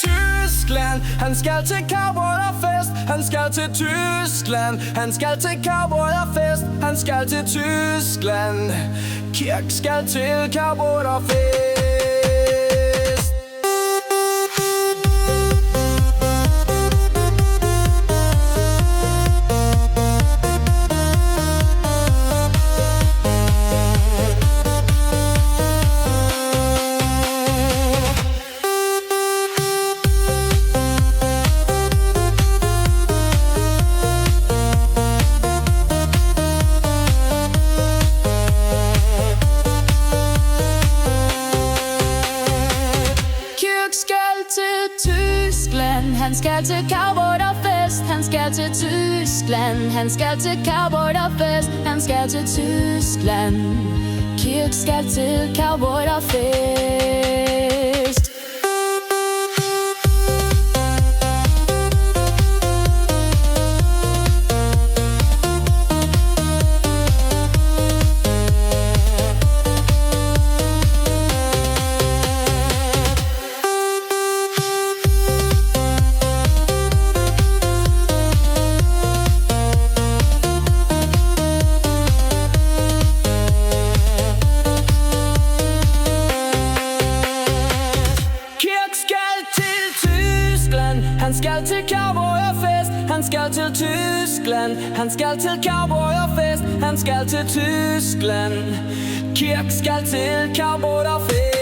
Tyskland. Han skal til cowboyfest. Han skal til Tyskland. Han skal til cowboyfest. Han skal til Tyskland. Kirk skal til cowboyfest. Han skal til cowboyfest. Han skal til Tyskland. Han skal til cowboyfest. Han skal til Tyskland. Kirk skal til cowboyfest. Han skal til cowboyfest. Han skal til Tyskland. Han skal til cowboyfest. Han skal til Tyskland. Kirk skal til cowboyfest.